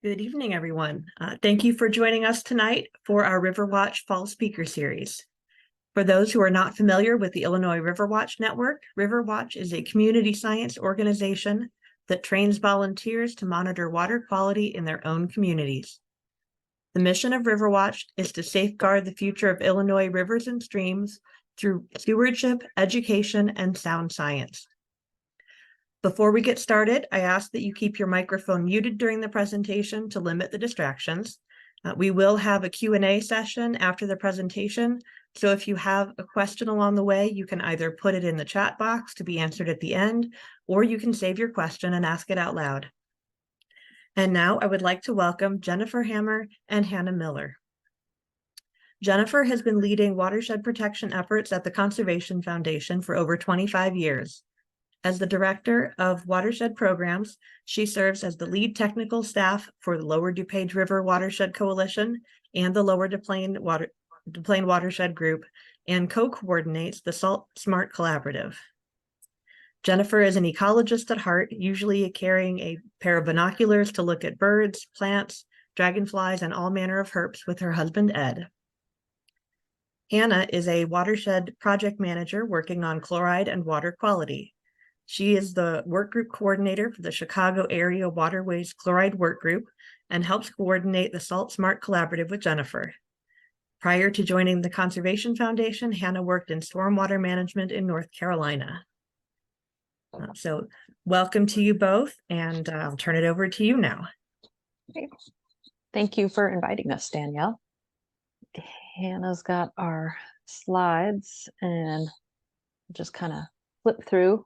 Good evening, everyone. Thank you for joining us tonight for our RiverWatch Fall Speaker Series. For those who are not familiar with the Illinois RiverWatch Network, RiverWatch is a community science organization that trains volunteers to monitor water quality in their own communities. The mission of RiverWatch is to safeguard the future of Illinois rivers and streams through stewardship, education, and sound science. Before we get started, I ask that you keep your microphone muted during the presentation to limit the distractions. We will have a Q&A session after the presentation, so if you have a question along the way, you can either put it in the chat box to be answered at the end, or you can save your question and ask it out loud. And now I would like to welcome Jennifer Hammer and Hannah Miller. Jennifer has been leading watershed protection efforts at the Conservation Foundation for over 25 years. As the Director of Watershed Programs, she serves as the lead technical staff for the Lower DuPage River Watershed Coalition and the Lower DuPlain Watershed Group, and co-coordinates the Salt Smart Collaborative. Jennifer is an ecologist at heart, usually carrying a pair of binoculars to look at birds, plants, dragonflies, and all manner of herps with her husband, Ed. Hannah is a watershed project manager working on chloride and water quality. She is the work group coordinator for the Chicago Area Waterways Chloride Work Group and helps coordinate the Salt Smart Collaborative with Jennifer. Prior to joining the Conservation Foundation, Hannah worked in stormwater management in North Carolina. So welcome to you both, and I'll turn it over to you now. Okay. Thank you for inviting us, Danielle. Hannah's got our slides, and just kind of flip through.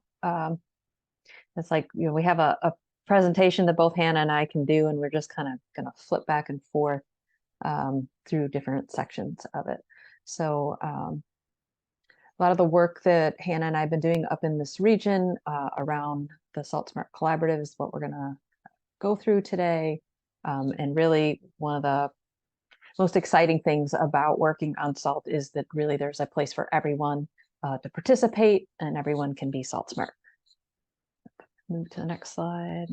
It's like, we have a presentation that both Hannah and I can do, and we're just kind of going to flip back and forth through different sections of it. So a lot of the work that Hannah and I have been doing up in this region around the Salt Smart Collaborative is what we're going to go through today. And really, one of the most exciting things about working on salt is that really there's a place for everyone to participate, and everyone can be salt smart. Move to the next slide.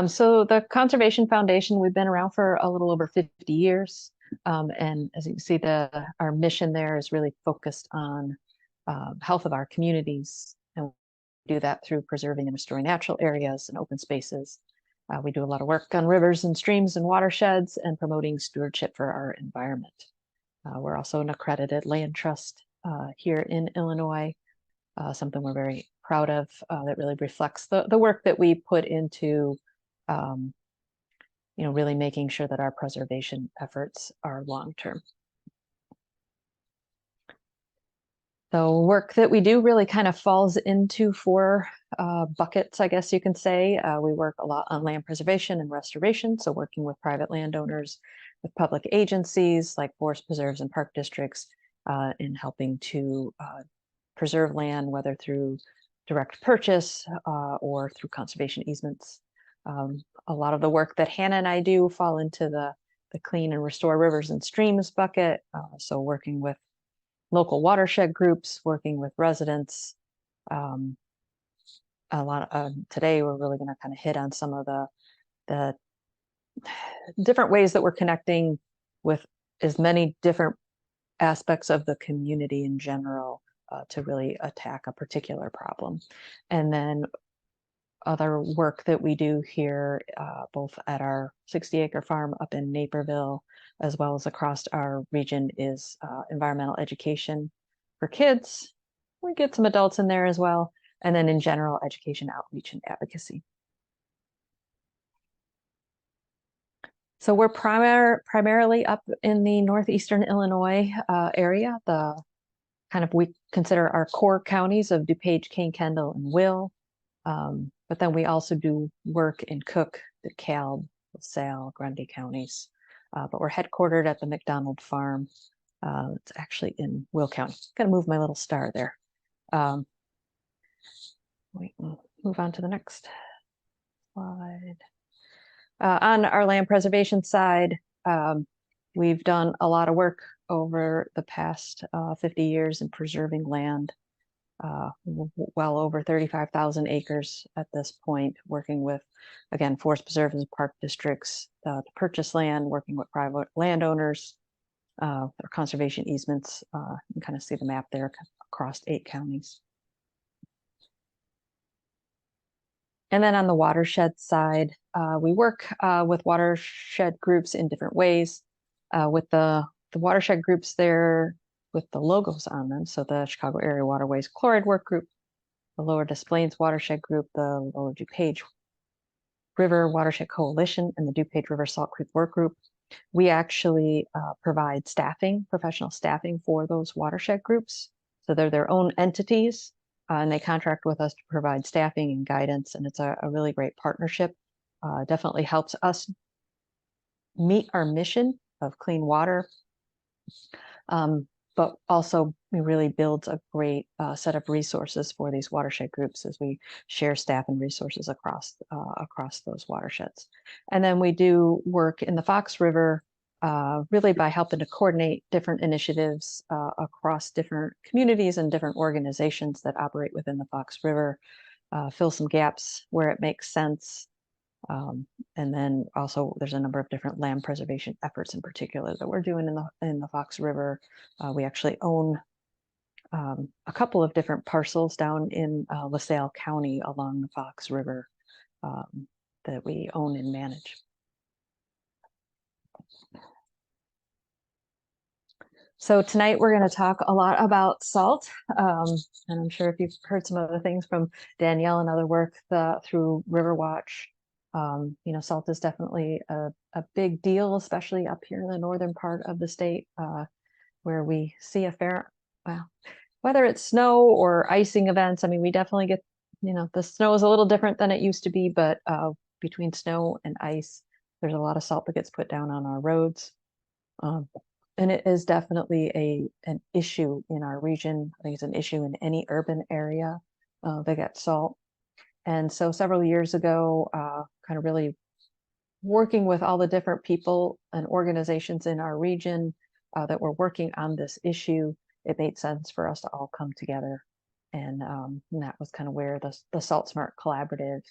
So the Conservation Foundation, we've been around for a little over 50 years. And as you can see, our mission there is really focused on health of our communities. And we do that through preserving and restoring natural areas and open spaces. We do a lot of work on rivers and streams and watersheds and promoting stewardship for our environment. We're also an accredited land trust here in Illinois, something we're very proud of that really reflects the work that we put into really making sure that our preservation efforts are long-term. The work that we do really kind of falls into four buckets, I guess you can say. We work a lot on land preservation and restoration, so working with private landowners, with public agencies like forest preserves and park districts in helping to preserve land, whether through direct purchase or through conservation easements. A lot of the work that Hannah and I do fall into the clean and restore rivers and streams bucket. So working with local watershed groups, working with residents. Today we're really going to kind of hit on some of the different ways that we're connecting with as many different aspects of the community in general to really attack a particular problem. And then other work that we do here, both at our 60-acre farm up in Naperville, as well as across our region, is environmental education for kids. We get some adults in there as well. And then in general, education, outreach, and advocacy. So we're primarily up in the northeastern Illinois area. We consider our core counties of DuPage, Kane, Kendall, and Will. But then we also do work in Cook, DeKalb, LaSalle, Grundy counties. But we're headquartered at the McDonald Farm. It's actually in Will County. Gotta move my little star there. We'll move on to the next slide. On our land preservation side, we've done a lot of work over the past 50 years in preserving land. well over 35,000 acres at this point, working with, again, forest preserves and park districts to purchase land, working with private landowners, or conservation easements. You can kind of see the map there across 8 counties. And then on the watershed side, we work with watershed groups in different ways. With the watershed groups there with the logos on them, so the Chicago Area Waterways Chloride Work Group, the Lower Des Plaines Watershed Group, the Lower DuPage River Watershed Coalition, and the DuPage River Salt Creek Work Group. We actually provide staffing, professional staffing for those watershed groups. So they're their own entities, and they contract with us to provide staffing and guidance. And it's a really great partnership. Definitely helps us meet our mission of clean water, but also it really builds a great set of resources for these watershed groups as we share staff and resources across those watersheds. And then we do work in the Fox River really by helping to coordinate different initiatives across different communities and different organizations that operate within the Fox River, fill some gaps where it makes sense. And then also there's a number of different land preservation efforts in particular that we're doing in the Fox River. We actually own a couple of different parcels down in LaSalle County along the Fox River that we own and manage. So tonight we're going to talk a lot about salt, and I'm sure if you've heard some other things from Danielle and other work through RiverWatch, you know, salt is definitely a big deal, especially up here in the northern part of the state, where we see a fair, well, whether it's snow or icing events. I mean, we definitely get, you know, the snow is a little different than it used to be, but between snow and ice, there's a lot of salt that gets put down on our roads. And it is definitely an issue in our region. I think it's an issue in any urban area that gets salt. And so several years ago, kind of really working with all the different people and organizations in our region that were working on this issue, it made sense for us to all come together. And that was kind of where the Salt Smart Collaborative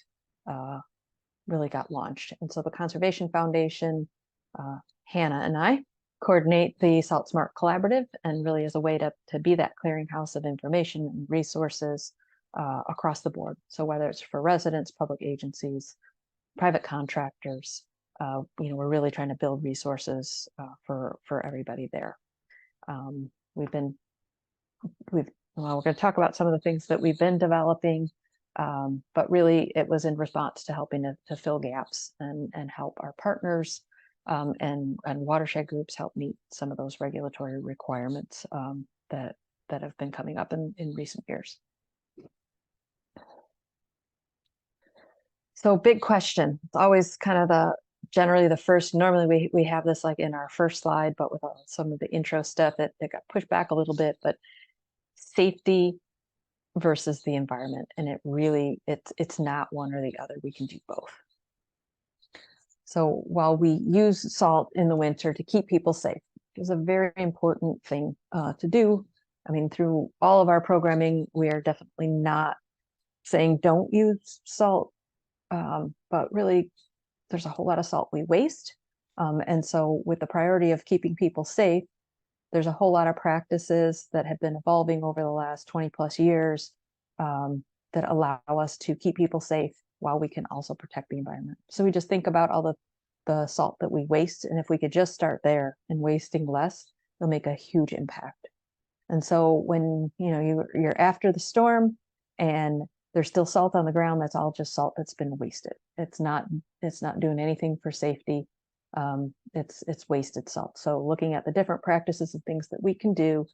really got launched. And so the Conservation Foundation, Hanna and I coordinate the Salt Smart Collaborative, and really as a way to be that clearinghouse of information and resources across the board. So whether it's for residents, public agencies, private contractors, you know, we're really trying to build resources for everybody there. We're going to talk about some of the things that we've been developing, but really it was in response to helping to fill gaps and help our partners and watershed groups help meet some of those regulatory requirements that have been coming up in recent years. So big question. It's always kind of generally the first, normally we have this like in our first slide, but with some of the intro stuff it got pushed back a little bit, but safety versus the environment. And it really, it's not one or the other. We can do both. So while we use salt in the winter to keep people safe, it's a very important thing to do. I mean, through all of our programming, we are definitely not saying don't use salt, but really there's a whole lot of salt we waste. And so with the priority of keeping people safe, there's a whole lot of practices that have been evolving over the last 20 plus years that allow us to keep people safe while we can also protect the environment. So we just think about all the salt that we waste, and if we could just start there and wasting less, it'll make a huge impact. And so when you're after the storm and there's still salt on the ground, that's all just salt that's been wasted. It's not doing anything for safety. It's wasted salt. So looking at the different practices and things that we can do,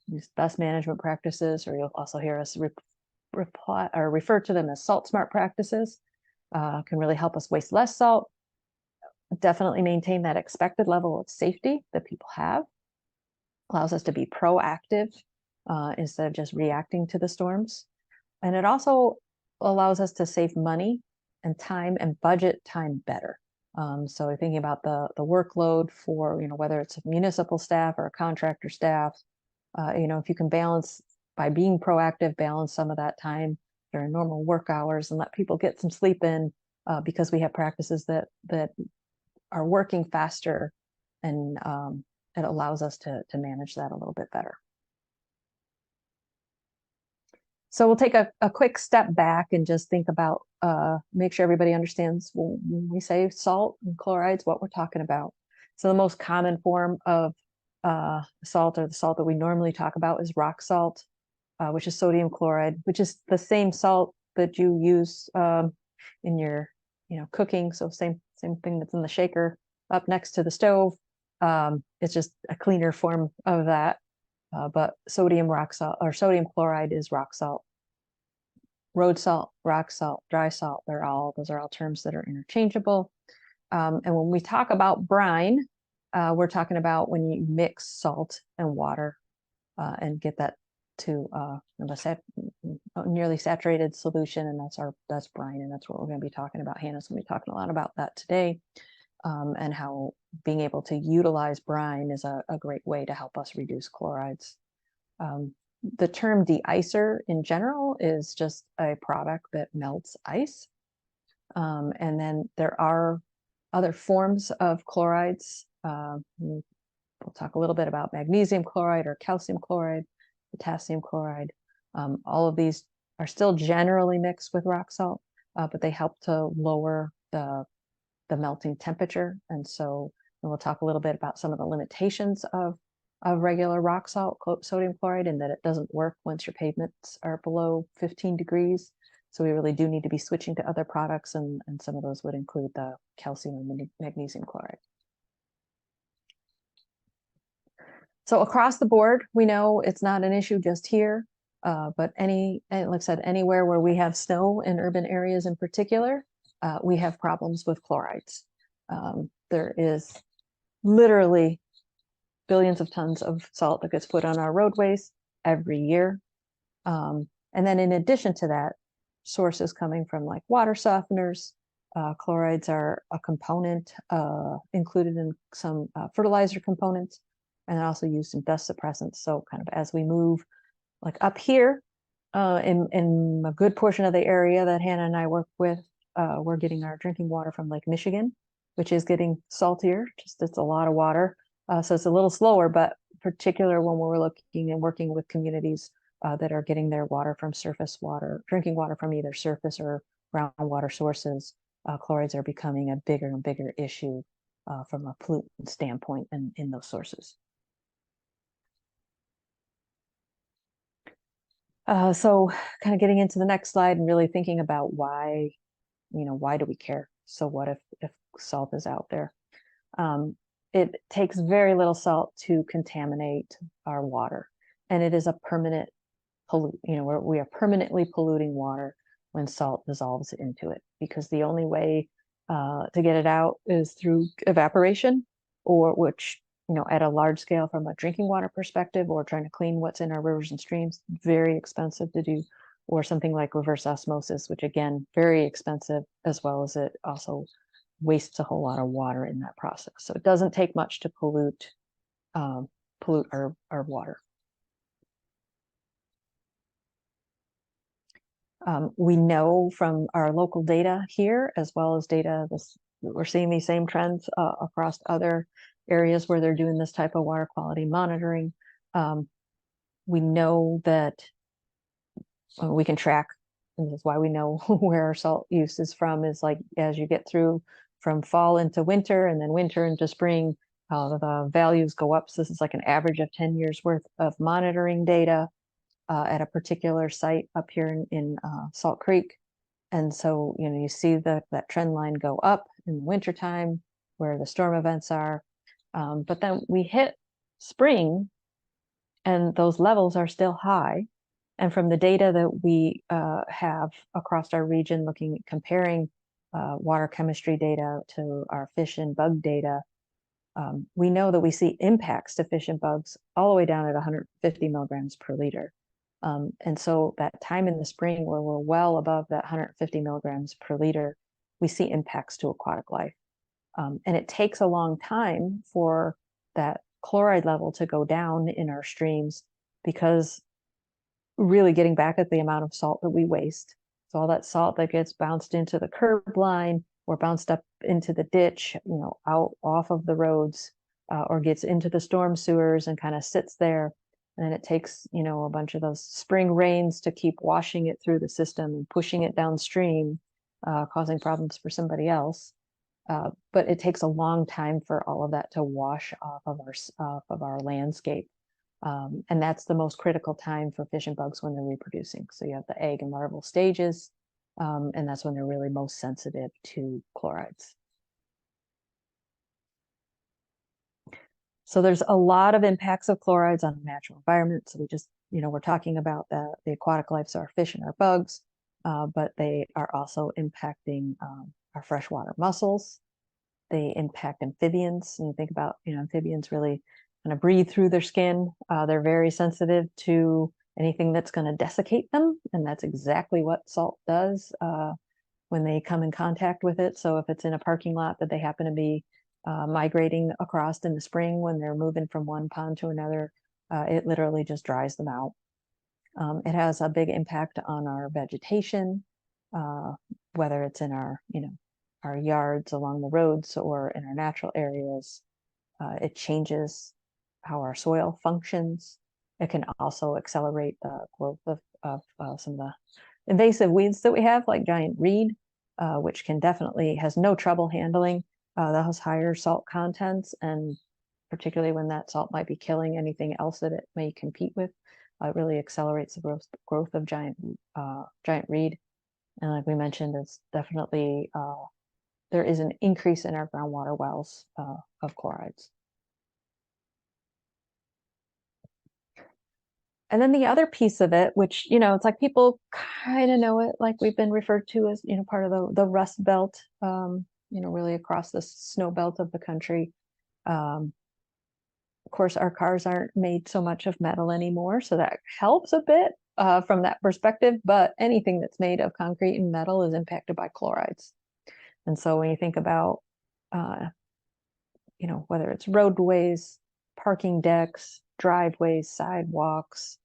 these best management practices, or you'll also hear us refer to them as salt smart practices, can really help us waste less salt, definitely maintain that expected level of safety that people have, allows us to be proactive instead of just reacting to the storms. And it also allows us to save money and time and budget time better. So thinking about the workload for, whether it's a municipal staff or a contractor staff, if you can balance by being proactive, balance some of that time during normal work hours and let people get some sleep in, because we have practices that are working faster, and it allows us to manage that a little bit better. So we'll take a quick step back and just think about, make sure everybody understands when we say salt and chlorides, what we're talking about. So the most common form of salt, or the salt that we normally talk about, is rock salt, which is sodium chloride, which is the same salt that you use in your cooking. So same thing that's in the shaker up next to the stove. It's just a cleaner form of that. But sodium rock salt, or sodium chloride, is rock salt. Road salt, rock salt, dry salt, those are all terms that are interchangeable. And when we talk about brine, we're talking about when you mix salt and water and get that to a nearly saturated solution, and that's brine, and that's what we're going to be talking about. Hannah's going to be talking a lot about that today, and how being able to utilize brine is a great way to help us reduce chlorides. The term de-icer in general is just a product that melts ice. And then there are other forms of chlorides. We'll talk a little bit about magnesium chloride or calcium chloride, potassium chloride. All of these are still generally mixed with rock salt, but they help to lower the melting temperature. And we'll talk a little bit about some of the limitations of regular rock salt, sodium chloride, and that it doesn't work once your pavements are below 15 degrees. So we really do need to be switching to other products, and some of those would include the calcium and magnesium chloride. So across the board, we know it's not an issue just here, but like I said, anywhere where we have snow in urban areas in particular, we have problems with chlorides. There is literally billions of tons of salt that gets put on our roadways every year. And then in addition to that, sources coming from like water softeners, chlorides are a component included in some fertilizer components, and also used in dust suppressants. So kind of as we move like up here in a good portion of the area that Hanna and I work with, we're getting our drinking water from Lake Michigan, which is getting saltier. Just it's a lot of water. So it's a little slower, but particular when we're looking and working with communities that are getting their water from surface water, drinking water from either surface or groundwater sources, chlorides are becoming a bigger and bigger issue from a pollutant standpoint in those sources. So kind of getting into the next slide and really thinking about why do we care? So what if salt is out there? It takes very little salt to contaminate our water, and it is a permanent pollute. We are permanently polluting water when salt dissolves into it, because the only way to get it out is through evaporation, or which at a large scale from a drinking water perspective, or trying to clean what's in our rivers and streams, very expensive to do, or something like reverse osmosis, which again, very expensive, as well as it also wastes a whole lot of water in that process. So it doesn't take much to pollute our water. We know from our local data here, as well as data, we're seeing these same trends across other areas where they're doing this type of water quality monitoring. We know that we can track, and this is why we know where our salt use is from, is like as you get through from fall into winter and then winter into spring, the values go up. So this is like an average of 10 years worth of monitoring data at a particular site up here in Salt Creek. And so, you see that trend line go up in the wintertime where the storm events are. But then we hit spring and those levels are still high. And from the data that we have across our region, comparing water chemistry data to our fish and bug data, we know that we see impacts to fish and bugs all the way down at 150 milligrams per liter. And so that time in the spring where we're well above that 150 milligrams per liter, we see impacts to aquatic life. And it takes a long time for that chloride level to go down in our streams, because really getting back at the amount of salt that we waste. So all that salt that gets bounced into the curb line or bounced up into the ditch, out off of the roads, or gets into the storm sewers and kind of sits there. And then it takes, a bunch of those spring rains to keep washing it through the system and pushing it downstream, causing problems for somebody else. But it takes a long time for all of that to wash off of our landscape. And that's the most critical time for fish and bugs when they're reproducing. So you have the egg and larval stages, and that's when they're really most sensitive to chlorides. So there's a lot of impacts of chlorides on the natural environment. So we just, we're talking about the aquatic life, so our fish and our bugs, but they are also impacting our freshwater mussels. They impact amphibians. And you think about, amphibians really kind of breathe through their skin. They're very sensitive to anything that's going to desiccate them. And that's exactly what salt does when they come in contact with it. So if it's in a parking lot that they happen to be migrating across in the spring when they're moving from one pond to another, it literally just dries them out. It has a big impact on our vegetation, whether it's in our yards along the roads or in our natural areas. It changes how our soil functions. It can also accelerate the growth of some of the invasive weeds that we have, like giant reed, which has no trouble handling those higher salt contents, and particularly when that salt might be killing anything else that it may compete with. It really accelerates the growth of giant reed. And like we mentioned, it's definitely there is an increase in our groundwater wells of chlorides. And then the other piece of it, which, it's like people kind of know it, like we've been referred to as, part of the Rust Belt, really across the snow belt of the country. Of course, our cars aren't made so much of metal anymore, so that helps a bit from that perspective, but anything that's made of concrete and metal is impacted by chlorides. And so when you think about, whether it's roadways, parking decks, driveways, sidewalks,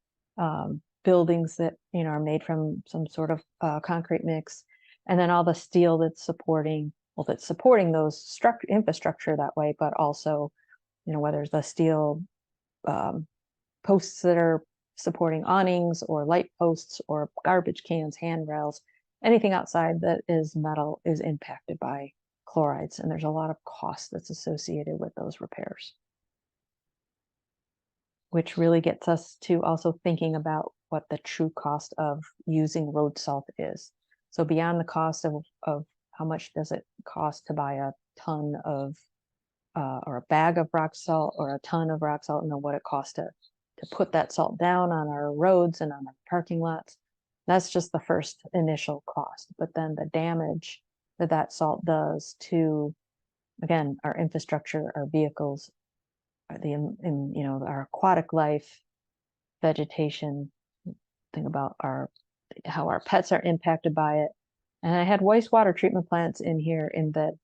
buildings that, are made from some sort of concrete mix, and then all the steel that's supporting those infrastructure that way, but also, whether it's the steel posts that are supporting awnings or light posts or garbage cans, handrails, anything outside that is metal is impacted by chlorides. And there's a lot of cost that's associated with those repairs, which really gets us to also thinking about what the true cost of using road salt is. So beyond the cost of how much does it cost to buy a ton of or a bag of rock salt or a ton of rock salt, what it costs to put that salt down on our roads and on our parking lots. That's just the first initial cost. But then the damage that salt does to, again, our infrastructure, our vehicles, our aquatic life, vegetation. Think about how our pets are impacted by it. And I had wastewater treatment plants in here, in that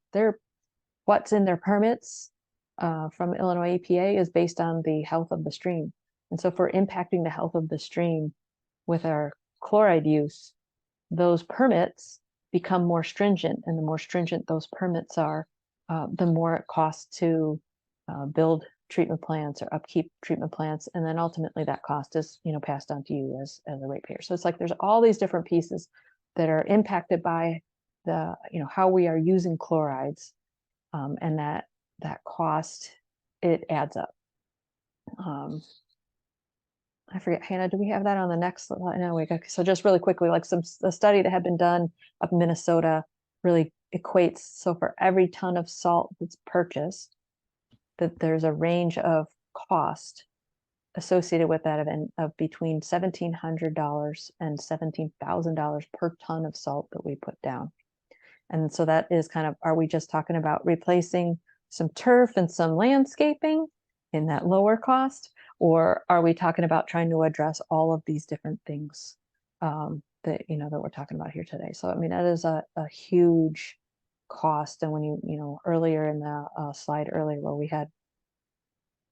what's in their permits from Illinois EPA is based on the health of the stream. And so if we're impacting the health of the stream with our chloride use, those permits become more stringent. And the more stringent those permits are, the more it costs to build treatment plants or upkeep treatment plants. And then ultimately that cost is, passed on to you as a ratepayer. So it's like there's all these different pieces that are impacted by the, how we are using chlorides, and that cost, it adds up. I forget, Hannah, do we have that on the next slide? No, so just really quickly, like a study that had been done up in Minnesota really equates. So for every ton of salt that's purchased, that there's a range of cost associated with that of between $1,700 and $17,000 per ton of salt that we put down. And so that is kind of, are we just talking about replacing some turf and some landscaping in that lower cost? Or are we talking about trying to address all of these different things that we're talking about here today? So, I mean, that is a huge cost. And when you earlier in the slide earlier where we had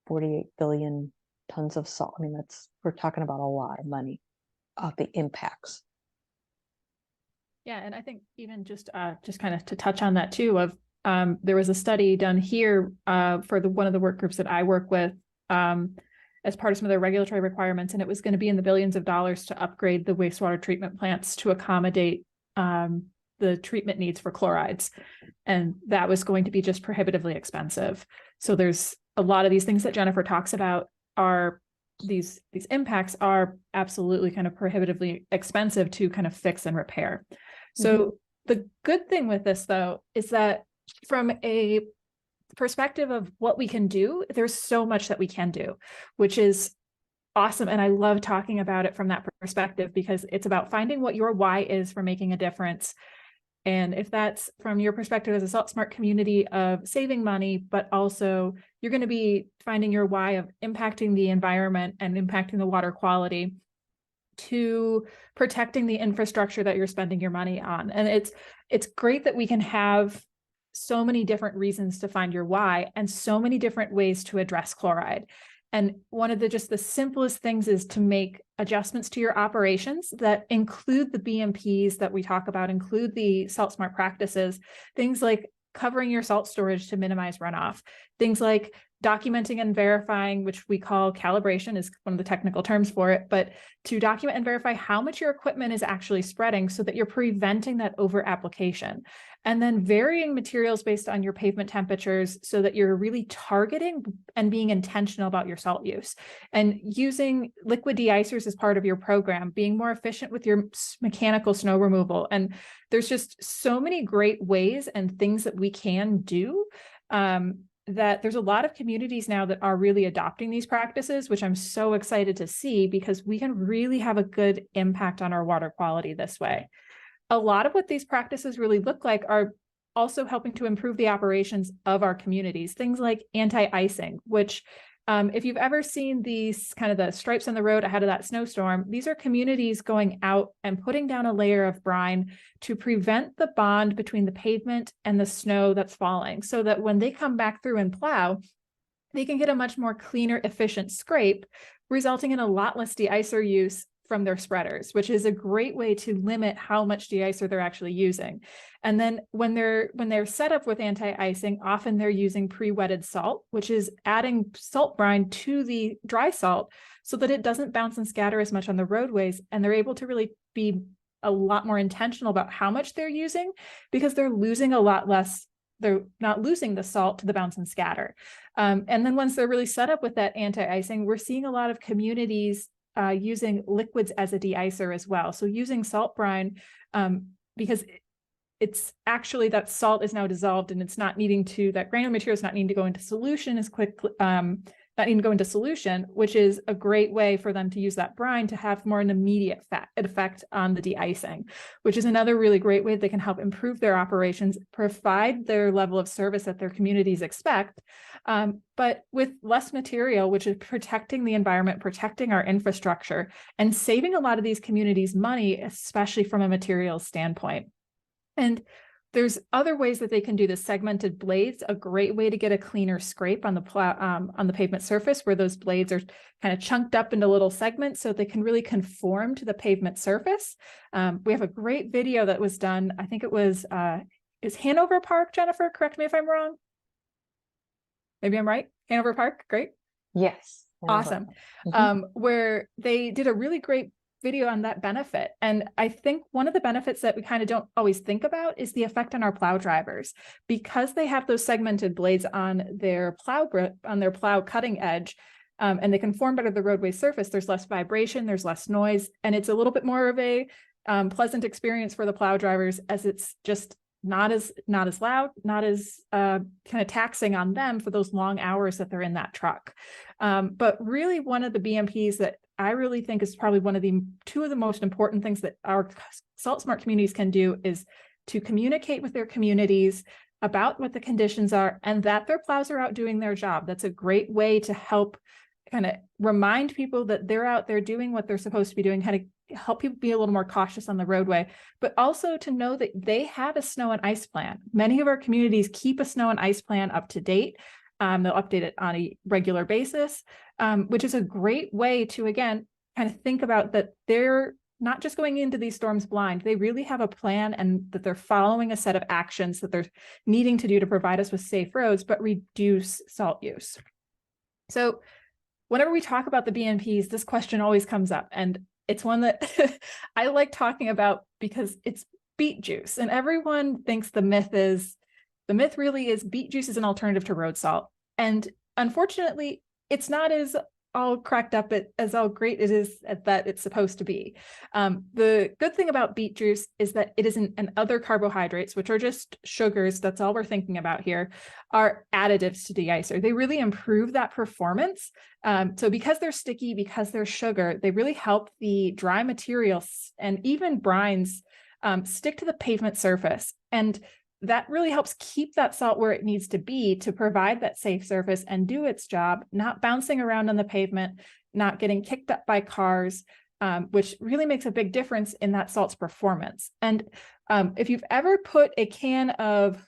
48 billion tons of salt, I mean, we're talking about a lot of money. of the impacts. Yeah, and I think even just kind of to touch on that too, of there was a study done here for one of the work groups that I work with as part of some of their regulatory requirements, and it was going to be in the billions of dollars to upgrade the wastewater treatment plants to accommodate the treatment needs for chlorides, and that was going to be just prohibitively expensive. So there's a lot of these things that Jennifer talks about are these impacts are absolutely kind of prohibitively expensive to kind of fix and repair. So the good thing with this, though, is that from a perspective of what we can do, there's so much that we can do, which is awesome. And I love talking about it from that perspective, because it's about finding what your why is for making a difference. And if that's from your perspective as a Salt Smart community of saving money, but also you're going to be finding your why of impacting the environment and impacting the water quality, to protecting the infrastructure that you're spending your money on. And it's great that we can have so many different reasons to find your why and so many different ways to address chloride. And one of the simplest things is to make adjustments to your operations that include the BMPs that we talk about, include the Salt Smart practices, things like covering your salt storage to minimize runoff, things like documenting and verifying, which we call calibration, is one of the technical terms for it, but to document and verify how much your equipment is actually spreading so that you're preventing that over application. And then varying materials based on your pavement temperatures so that you're really targeting and being intentional about your salt use, and using liquid de-icers as part of your program, being more efficient with your mechanical snow removal. And there's just so many great ways and things that we can do, that there's a lot of communities now that are really adopting these practices, which I'm so excited to see, because we can really have a good impact on our water quality this way. A lot of what these practices really look like are also helping to improve the operations of our communities. Things like anti-icing, which if you've ever seen these kind of the stripes on the road ahead of that snowstorm, these are communities going out and putting down a layer of brine to prevent the bond between the pavement and the snow that's falling, so that when they come back through and plow, they can get a much more cleaner, efficient scrape, resulting in a lot less de-icer use from their spreaders, which is a great way to limit how much de-icer they're actually using. And then when they're set up with anti-icing, often they're using pre-wetted salt, which is adding salt brine to the dry salt so that it doesn't bounce and scatter as much on the roadways. And they're able to really be a lot more intentional about how much they're using, because they're losing a lot less. They're not losing the salt to the bounce and scatter. And then once they're really set up with that anti-icing, we're seeing a lot of communities using liquids as a de-icer as well. So using salt brine, because it's actually that salt is now dissolved and it's not needing to, that granular material is not needing to go into solution as quickly, not needing to go into solution, which is a great way for them to use that brine to have more an immediate effect on the de-icing, which is another really great way they can help improve their operations, provide their level of service that their communities expect, but with less material, which is protecting the environment, protecting our infrastructure, and saving a lot of these communities money, especially from a materials standpoint. And there's other ways that they can do this. Segmented blades, a great way to get a cleaner scrape on the pavement surface, where those blades are kind of chunked up into little segments so they can really conform to the pavement surface. We have a great video that was done. I think it was, is Hanover Park, Jennifer? Correct me if I'm wrong. Maybe I'm right. Hanover Park, great. Yes. Awesome. Where they did a really great video on that benefit. And I think one of the benefits that we kind of don't always think about is the effect on our plow drivers, because they have those segmented blades on their plow cutting edge, and they conform better to the roadway surface. There's less vibration, there's less noise, and it's a little bit more of a pleasant experience for the plow drivers, as it's just not as loud, not as kind of taxing on them for those long hours that they're in that truck. But really, one of the BMPs that I really think is probably two of the most important things that our Salt Smart communities can do is to communicate with their communities about what the conditions are and that their plows are out doing their job. That's a great way to help kind of remind people that they're out there doing what they're supposed to be doing, how to help people be a little more cautious on the roadway, but also to know that they have a snow and ice plan. Many of our communities keep a snow and ice plan up to date. They'll update it on a regular basis, which is a great way to, again, kind of think about that they're not just going into these storms blind. They really have a plan, and that they're following a set of actions that they're needing to do to provide us with safe roads, but reduce salt use. So whenever we talk about the BNPs, this question always comes up, and it's one that I like talking about because it's beet juice, and everyone thinks the myth really is beet juice is an alternative to road salt. And unfortunately, it's not as all cracked up as all great it is that it's supposed to be. The good thing about beet juice is that it isn't, and other carbohydrates, which are just sugars, that's all we're thinking about here, are additives to de-icer. They really improve that performance. So because they're sticky, because they're sugar, they really help the dry materials and even brines stick to the pavement surface. And that really helps keep that salt where it needs to be to provide that safe surface and do its job, not bouncing around on the pavement, not getting kicked up by cars, which really makes a big difference in that salt's performance. And if you've ever put a can of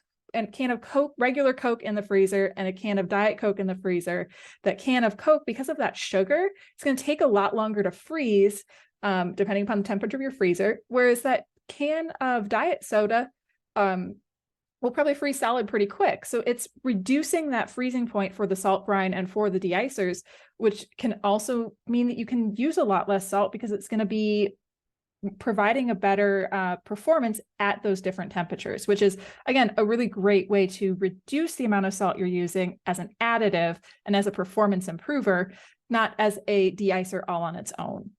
Coke, regular Coke in the freezer, and a can of Diet Coke in the freezer, that can of Coke, because of that sugar, it's going to take a lot longer to freeze, depending upon the temperature of your freezer, whereas that can of diet soda will probably freeze solid pretty quick. So it's reducing that freezing point for the salt brine and for the de-icers, which can also mean that you can use a lot less salt because it's going to be providing a better performance at those different temperatures, which is, again, a really great way to reduce the amount of salt you're using as an additive and as a performance improver, not as a de-icer all on its own.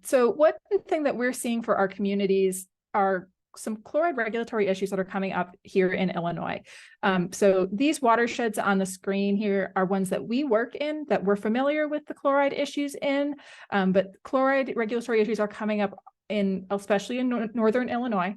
So one thing that we're seeing for our communities are some chloride regulatory issues that are coming up here in Illinois. So these watersheds on the screen here are ones that we work in, that we're familiar with the chloride issues in, but chloride regulatory issues are coming up especially in Northern Illinois.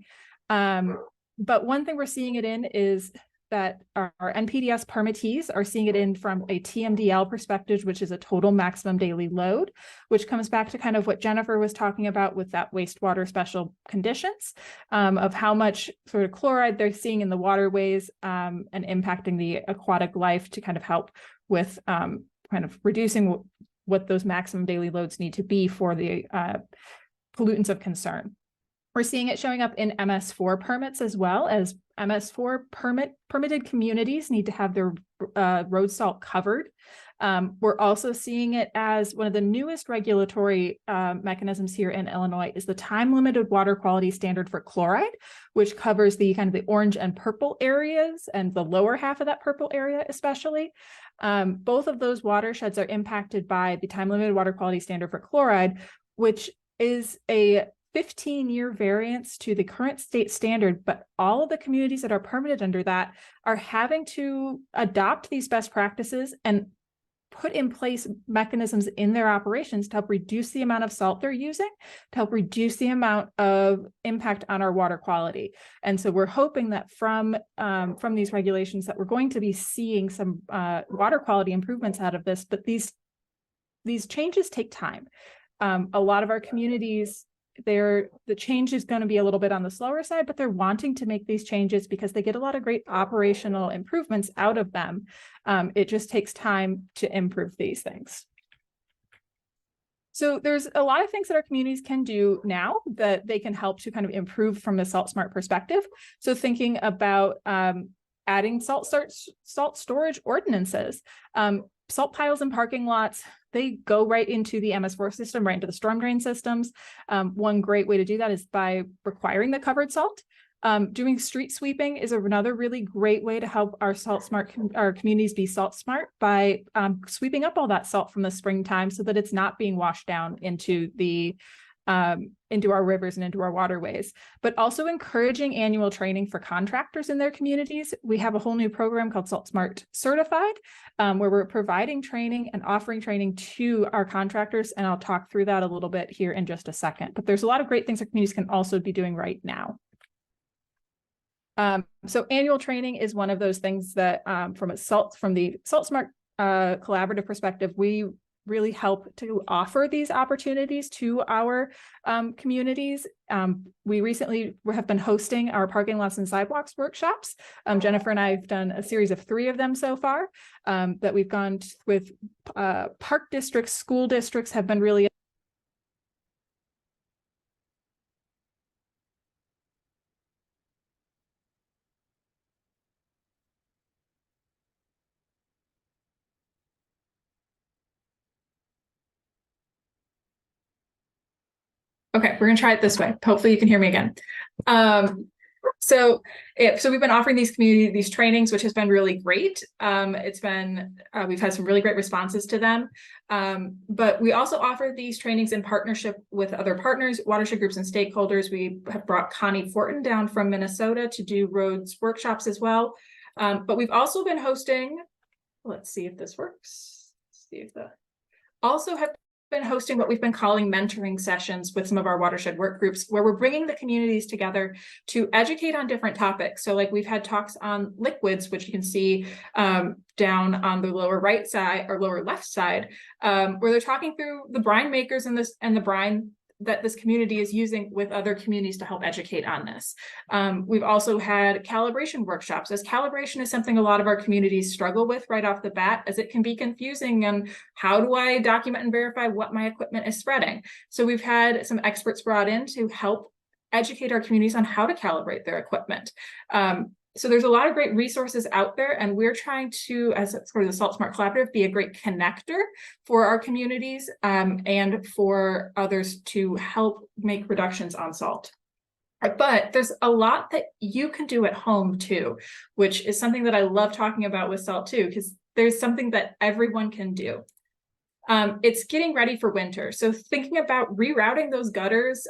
But one thing we're seeing it in is that our NPDES permittees are seeing it in from a TMDL perspective, which is a total maximum daily load, which comes back to kind of what Jennifer was talking about with that wastewater special conditions, of how much sort of chloride they're seeing in the waterways and impacting the aquatic life to kind of help with kind of reducing what those maximum daily loads need to be for the pollutants of concern. We're seeing it showing up in MS4 permits, as well as MS4 permitted communities need to have their road salt covered. We're also seeing it as one of the newest regulatory mechanisms here in Illinois is the time-limited water quality standard for chloride, which covers the kind of the orange and purple areas and the lower half of that purple area especially. Both of those watersheds are impacted by the time-limited water quality standard for chloride, which is a 15-year variance to the current state standard, but all of the communities that are permitted under that are having to adopt these best practices and put in place mechanisms in their operations to help reduce the amount of salt they're using, to help reduce the amount of impact on our water quality. And so we're hoping that from these regulations that we're going to be seeing some water quality improvements out of this, but these changes take time. A lot of our communities, the change is going to be a little bit on the slower side, but they're wanting to make these changes because they get a lot of great operational improvements out of them. It just takes time to improve these things. So there's a lot of things that our communities can do now that they can help to kind of improve from a salt smart perspective. So thinking about adding salt storage ordinances. Salt piles and parking lots, they go right into the MS4 system, right into the storm drain systems. One great way to do that is by requiring the covered salt. Doing street sweeping is another really great way to help our our communities be salt smart by sweeping up all that salt from the springtime so that it's not being washed down into our rivers and into our waterways, but also encouraging annual training for contractors in their communities. We have a whole new program called Salt Smart Certified, where we're providing training and offering training to our contractors. And I'll talk through that a little bit here in just a second, but there's a lot of great things our communities can also be doing right now. So annual training is one of those things that from the Salt Smart collaborative perspective, we really help to offer these opportunities to our communities. We recently have been hosting our parking lots and sidewalks workshops. Jennifer and I have done a series of 3 of them so far that we've gone with park districts, school districts have been really Okay, we're gonna try it this way. Hopefully you can hear me again. So we've been offering these trainings, which has been really great. It's been, we've had some really great responses to them. But we also offer these trainings in partnership with other partners, watershed groups and stakeholders. We have brought Connie Fortin down from Minnesota to do roads workshops as well. But we've also been hosting, let's see if this works. Let's see if also have been hosting what we've been calling mentoring sessions with some of our watershed work groups, where we're bringing the communities together to educate on different topics. So like we've had talks on liquids, which you can see down on the lower right side or lower left side, where they're talking through the brine makers and the brine that this community is using with other communities to help educate on this. We've also had calibration workshops, as calibration is something a lot of our communities struggle with right off the bat, as it can be confusing. And how do I document and verify what my equipment is spreading? So we've had some experts brought in to help educate our communities on how to calibrate their equipment. So there's a lot of great resources out there, and we're trying to, as sort of the Salt Smart Collaborative, be a great connector for our communities and for others to help make reductions on salt. But there's a lot that you can do at home too, which is something that I love talking about with salt too, because there's something that everyone can do. It's getting ready for winter. So thinking about rerouting those gutters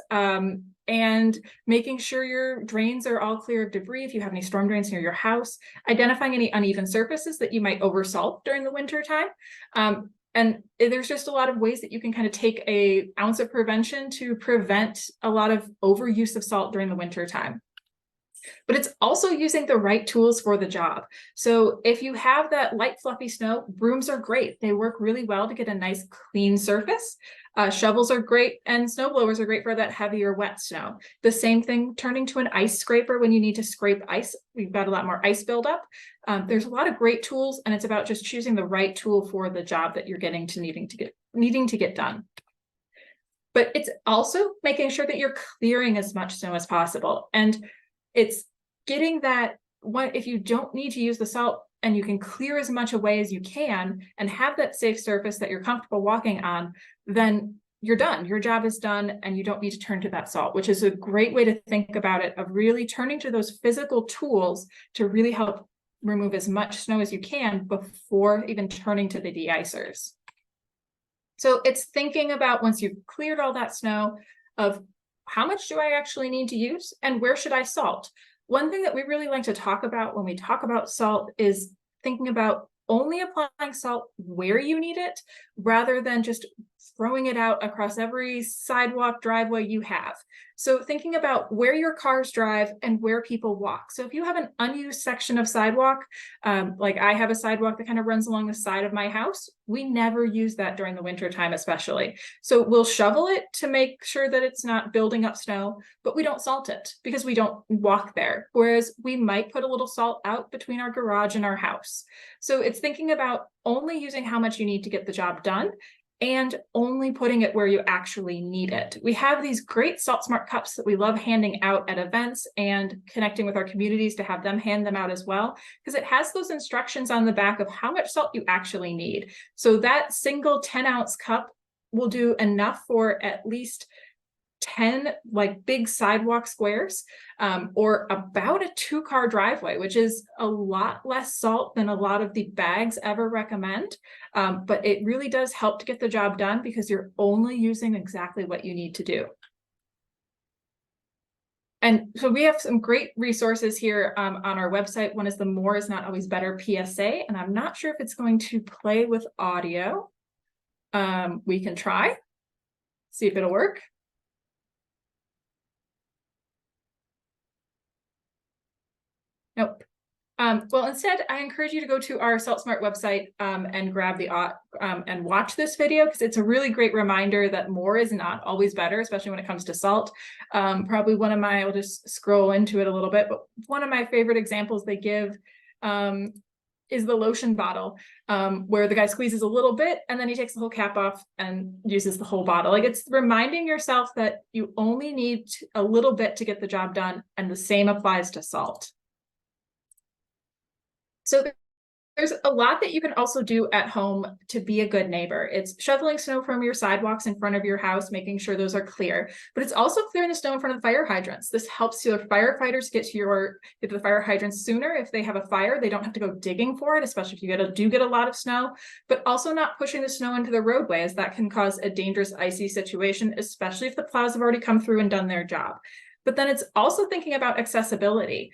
and making sure your drains are all clear of debris if you have any storm drains near your house, identifying any uneven surfaces that you might oversalt during the winter time. And there's just a lot of ways that you can kind of take an ounce of prevention to prevent a lot of overuse of salt during the winter time. But it's also using the right tools for the job. So if you have that light fluffy snow, brooms are great. They work really well to get a nice clean surface. Shovels are great, and snow blowers are great for that heavier wet snow. The same thing turning to an ice scraper when you need to scrape ice. We've got a lot more ice buildup. There's a lot of great tools, and it's about just choosing the right tool for the job that you're needing to get done. But it's also making sure that you're clearing as much snow as possible. And it's getting that if you don't need to use the salt and you can clear as much away as you can and have that safe surface that you're comfortable walking on, then you're done. Your job is done and you don't need to turn to that salt, which is a great way to think about it, of really turning to those physical tools to really help remove as much snow as you can before even turning to the de-icers. So it's thinking about, once you've cleared all that snow, of how much do I actually need to use and where should I salt? One thing that we really like to talk about when we talk about salt is thinking about only applying salt where you need it, rather than just throwing it out across every sidewalk, driveway you have. So thinking about where your cars drive and where people walk. So if you have an unused section of sidewalk, like I have a sidewalk that kind of runs along the side of my house, we never use that during the winter time, especially. So we'll shovel it to make sure that it's not building up snow, but we don't salt it because we don't walk there. Whereas we might put a little salt out between our garage and our house. So it's thinking about only using how much you need to get the job done, and only putting it where you actually need it. We have these great Salt Smart cups that we love handing out at events and connecting with our communities to have them hand them out as well, because it has those instructions on the back of how much salt you actually need. So that single 10-ounce cup will do enough for at least 10 like big sidewalk squares, or about a 2-car driveway, which is a lot less salt than a lot of the bags ever recommend. But it really does help to get the job done because you're only using exactly what you need to do. And so we have some great resources here on our website. One is the More is Not Always Better PSA, and I'm not sure if it's going to play with audio. We can try, see if it'll work. Nope. Well, instead, I encourage you to go to our Salt Smart website and grab the and watch this video, because it's a really great reminder that more is not always better, especially when it comes to salt. Probably one of my, I'll just scroll into it a little bit, but one of my favorite examples they give is the lotion bottle, where the guy squeezes a little bit and then he takes the whole cap off and uses the whole bottle. Like, it's reminding yourself that you only need a little bit to get the job done, and the same applies to salt. So there's a lot that you can also do at home to be a good neighbor. It's shoveling snow from your sidewalks in front of your house, making sure those are clear, but it's also clearing the snow in front of the fire hydrants. This helps your firefighters get to the fire hydrants sooner. If they have a fire, they don't have to go digging for it, especially if you do get a lot of snow, but also not pushing the snow into the roadway, as that can cause a dangerous icy situation, especially if the plows have already come through and done their job. But then it's also thinking about accessibility,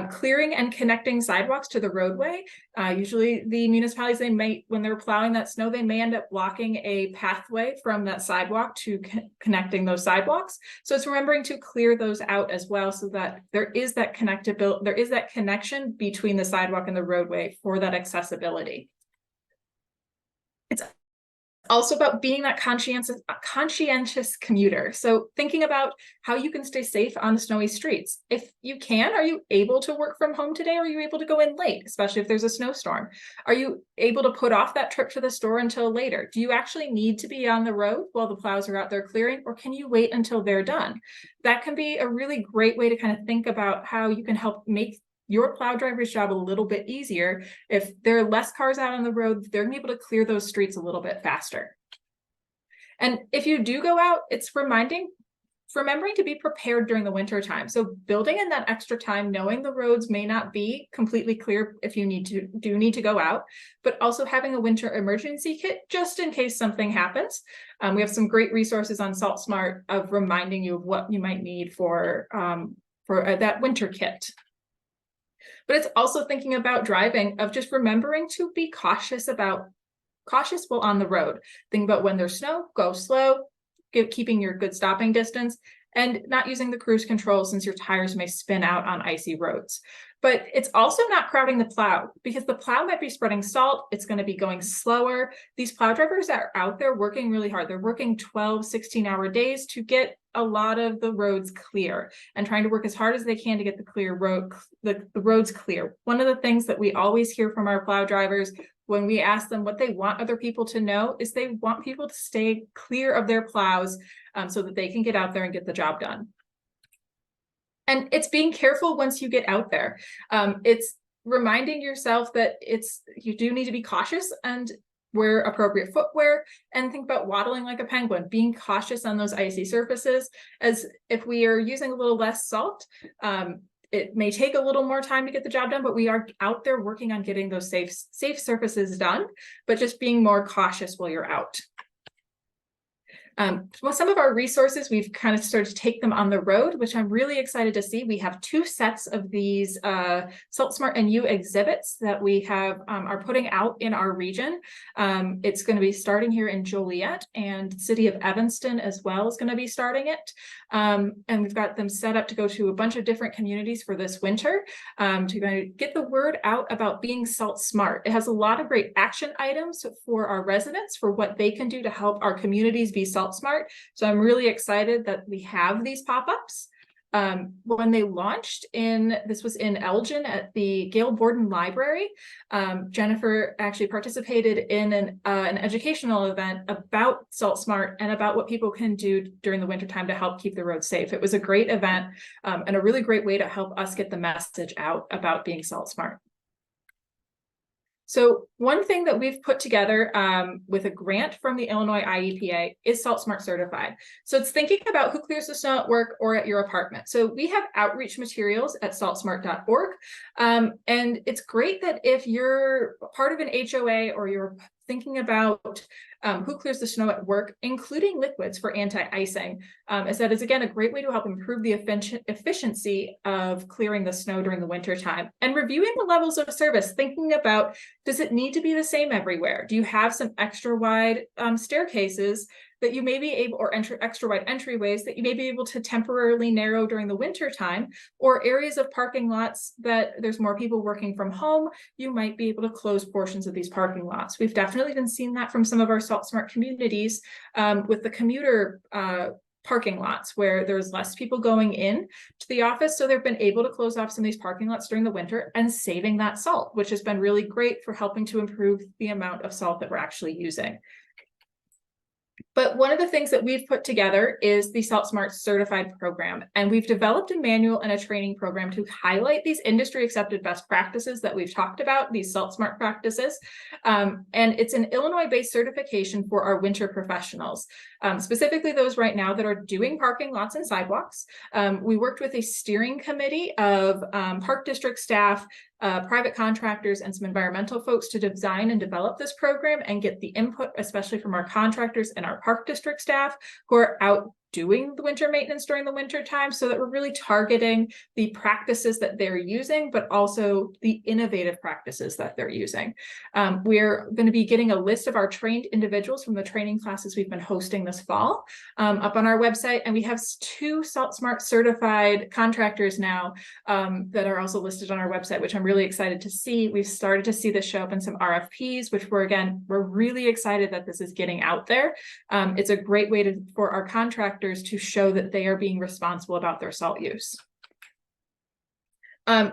clearing and connecting sidewalks to the roadway. Usually the municipalities, when they're plowing that snow, they may end up blocking a pathway from that sidewalk to connecting those sidewalks. So it's remembering to clear those out as well, so that there is that connection between the sidewalk and the roadway for that accessibility. It's also about being that conscientious commuter. So thinking about how you can stay safe on the snowy streets. If you can, are you able to work from home today? Or are you able to go in late, especially if there's a snowstorm? Are you able to put off that trip to the store until later? Do you actually need to be on the road while the plows are out there clearing, or can you wait until they're done? That can be a really great way to kind of think about how you can help make your plow driver's job a little bit easier. If there are less cars out on the road, they're gonna be able to clear those streets a little bit faster. And if you do go out, it's remembering to be prepared during the winter time. So building in that extra time, knowing the roads may not be completely clear if you do need to go out, but also having a winter emergency kit just in case something happens. We have some great resources on SaltSmart of reminding you of what you might need for that winter kit. But it's also thinking about driving, of just remembering to be cautious while on the road. Think about when there's snow, go slow, keeping your good stopping distance, and not using the cruise control since your tires may spin out on icy roads. But it's also not crowding the plow, because the plow might be spreading salt. It's going to be going slower. These plow drivers are out there working really hard. They're working 12, 16-hour days to get a lot of the roads clear and trying to work as hard as they can to get the roads clear. One of the things that we always hear from our plow drivers when we ask them what they want other people to know is they want people to stay clear of their plows so that they can get out there and get the job done. And it's being careful once you get out there. It's reminding yourself that you do need to be cautious and wear appropriate footwear, and think about waddling like a penguin, being cautious on those icy surfaces. As if we are using a little less salt, it may take a little more time to get the job done, but we are out there working on getting those safe surfaces done, but just being more cautious while you're out. Well, some of our resources, we've kind of started to take them on the road, which I'm really excited to see. We have 2 sets of these SaltSmart and You exhibits that we are putting out in our region. It's going to be starting here in Joliet, and the city of Evanston as well is going to be starting it. And we've got them set up to go to a bunch of different communities for this winter to get the word out about being SaltSmart. It has a lot of great action items for our residents for what they can do to help our communities be SaltSmart. So I'm really excited that we have these pop-ups. When they launched this was in Elgin at the Gail Borden Library. Jennifer actually participated in an educational event about SaltSmart and about what people can do during the wintertime to help keep the roads safe. It was a great event and a really great way to help us get the message out about being SaltSmart. So one thing that we've put together with a grant from the Illinois IEPA is SaltSmart Certified. So it's thinking about who clears the snow at work or at your apartment. So we have outreach materials at saltsmart.org. And it's great that if you're part of an HOA or you're thinking about who clears the snow at work, including liquids for anti-icing, as that is, again, a great way to help improve the efficiency of clearing the snow during the winter time. And reviewing the levels of service, thinking about, does it need to be the same everywhere? Do you have some extra wide staircases that you may be able, or extra wide entryways that you may be able to temporarily narrow during the winter time, or areas of parking lots that there's more people working from home, you might be able to close portions of these parking lots. We've definitely been seeing that from some of our SaltSmart communities with the commuter parking lots where there's less people going in to the office. So they've been able to close off some of these parking lots during the winter and saving that salt, which has been really great for helping to improve the amount of salt that we're actually using. But one of the things that we've put together is the Salt Smart Certified program. And we've developed a manual and a training program to highlight these industry accepted best practices that we've talked about, these Salt Smart practices. And it's an Illinois-based certification for our winter professionals, specifically those right now that are doing parking lots and sidewalks. We worked with a steering committee of park district staff, private contractors, and some environmental folks to design and develop this program and get the input, especially from our contractors and our park district staff who are out doing the winter maintenance during the winter time, so that we're really targeting the practices that they're using, but also the innovative practices that they're using. We're going to be getting a list of our trained individuals from the training classes we've been hosting this fall up on our website. And we have 2 Salt Smart certified contractors now that are also listed on our website, which I'm really excited to see. We've started to see this show up in some RFPs, which we're really excited that this is getting out there. It's a great way for our contractors to show that they are being responsible about their salt use.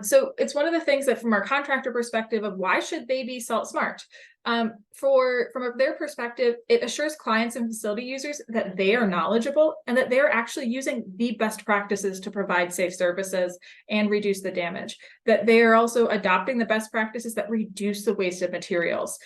So it's one of the things that from our contractor perspective of why should they be salt smart? From their perspective, it assures clients and facility users that they are knowledgeable and that they are actually using the best practices to provide safe services and reduce the damage, that they are also adopting the best practices that reduce the waste of materials.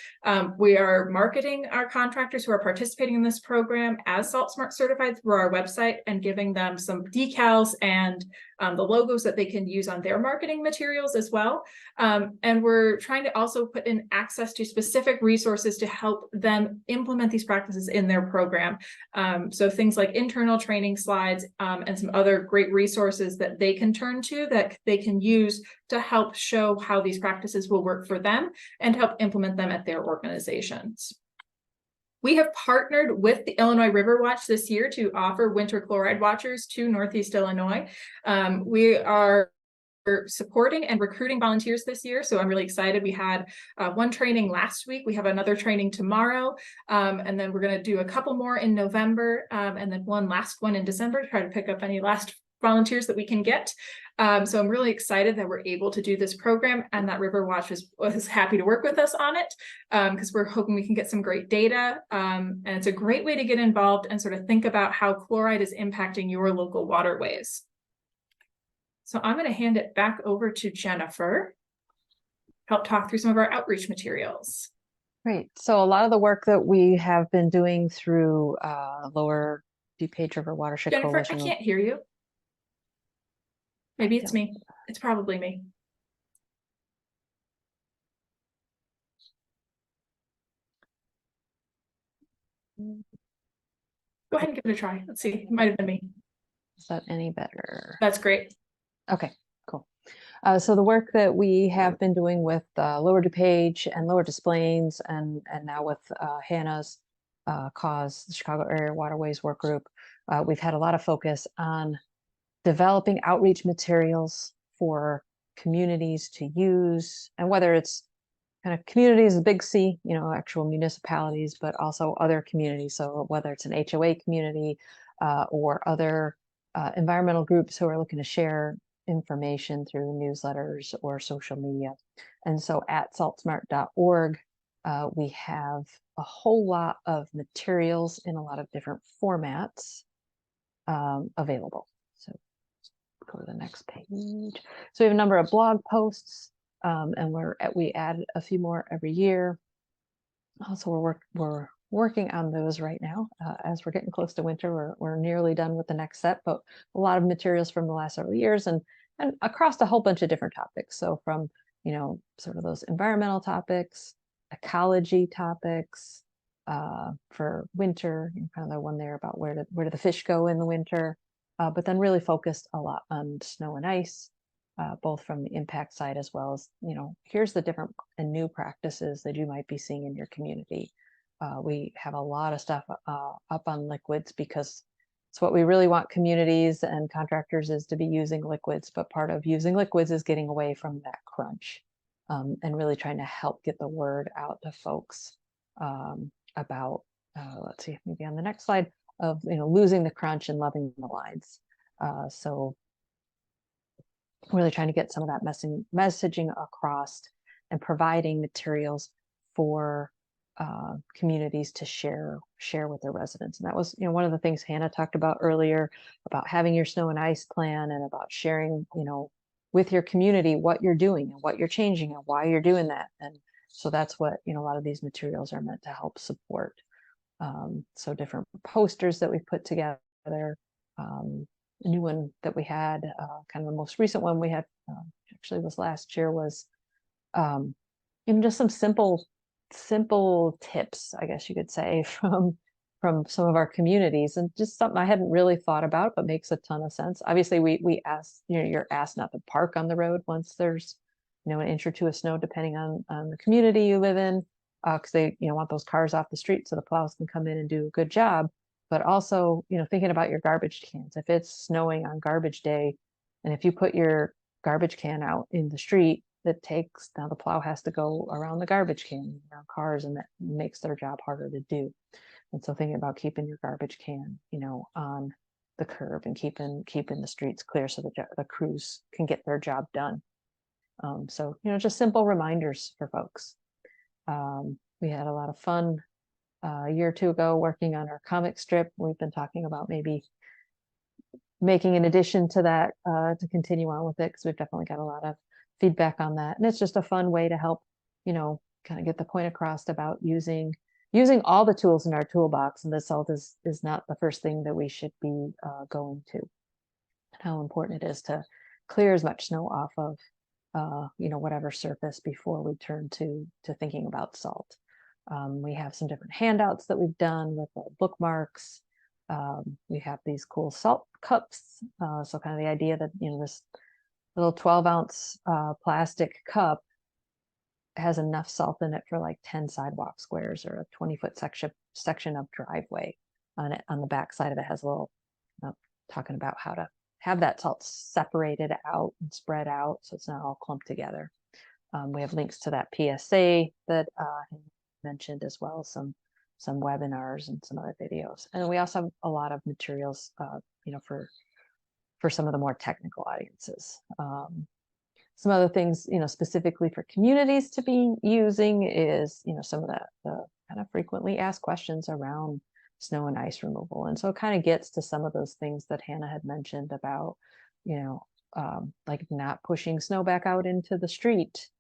We are marketing our contractors who are participating in this program as Salt Smart certified through our website and giving them some decals and the logos that they can use on their marketing materials as well. And we're trying to also put in access to specific resources to help them implement these practices in their program. So things like internal training slides and some other great resources that they can turn to that they can use to help show how these practices will work for them and help implement them at their organizations. We have partnered with the Illinois RiverWatch this year to offer winter chloride watchers to Northeast Illinois. We are supporting and recruiting volunteers this year, so I'm really excited. We had one training last week. We have another training tomorrow, and then we're going to do a couple more in November, and then one last one in December to try to pick up any last volunteers that we can get. So I'm really excited that we're able to do this program and that RiverWatch was happy to work with us on it because we're hoping we can get some great data. And it's a great way to get involved and sort of think about how chloride is impacting your local waterways. So I'm going to hand it back over to Jennifer, help talk through some of our outreach materials. Great. So a lot of the work that we have been doing through Lower DuPage River Watershed Jennifer, Coalition. I can't hear you. Maybe it's me. It's probably me. Go ahead and give it a try. Let's see. It might have been me. Is that any better? That's great. Okay, cool. So the work that we have been doing with Lower DuPage and Lower Des Plaines and now with Hanna's cause, the Chicago Area Waterways Work Group, we've had a lot of focus on developing outreach materials for communities to use, and whether it's kind of communities, a big C, you know, actual municipalities, but also other communities. So whether it's an HOA community or other environmental groups who are looking to share information through newsletters or social media. And so at saltsmart.org, we have a whole lot of materials in a lot of different formats available. So go to the next page. So we have a number of blog posts, and we add a few more every year. Also, we're working on those right now. As we're getting close to winter, we're nearly done with the next set, but a lot of materials from the last several years and across a whole bunch of different topics. So from, you know, sort of those environmental topics, ecology topics for winter, you know, kind of the one there about where do the fish go in the winter, but then really focused a lot on snow and ice, both from the impact side as well as, you know, here's the different and new practices that you might be seeing in your community. We have a lot of stuff up on liquids because it's what we really want communities and contractors is to be using liquids, but part of using liquids is getting away from that crunch and really trying to help get the word out to folks about, let's see, maybe on the next slide, of, you know, losing the crunch and loving the lines. So really trying to get some of that messaging across and providing materials for communities to share with their residents. And that was, one of the things Hanna talked about earlier, about having your snow and ice plan, and about sharing, with your community what you're doing and what you're changing and why you're doing that. And so that's what, a lot of these materials are meant to help support. So different posters that we put together. A new one that we had, kind of the most recent one we had, actually was last year, was even just some simple tips, I guess you could say, from some of our communities, and just something I hadn't really thought about, but makes a ton of sense. Obviously, we ask, you're asked not to park on the road once there's, an inch or two of snow, depending on the community you live in, because they, want those cars off the street so the plows can come in and do a good job. But also, thinking about your garbage cans. If it's snowing on garbage day, and if you put your garbage can out in the street, now the plow has to go around the garbage can, around cars, and that makes their job harder to do. And so thinking about keeping your garbage can, on the curb, and keeping the streets clear so the crews can get their job done. So, just simple reminders for folks. We had a lot of fun a year or two ago working on our comic strip. We've been talking about maybe making an addition to that to continue on with it, because we've definitely got a lot of feedback on that. And it's just a fun way to help, kind of get the point across about using all the tools in our toolbox. And the salt is not the first thing that we should be going to. How important it is to clear as much snow off of, whatever surface before we turn to thinking about salt. We have some different handouts that we've done with bookmarks. We have these cool salt cups. So kind of the idea that, this little 12-ounce plastic cup has enough salt in it for like 10 sidewalk squares, or a 20-foot section of driveway. On the back side of it has a little, talking about how to have that salt separated out and spread out so it's not all clumped together. We have links to that PSA that I mentioned, as well as some webinars and some other videos. And we also have a lot of materials, for some of the more technical audiences. Some other things, specifically for communities to be using is, some of the kind of frequently asked questions around snow and ice removal. And so it kind of gets to some of those things that Hanna had mentioned about, like not pushing snow back out into the street.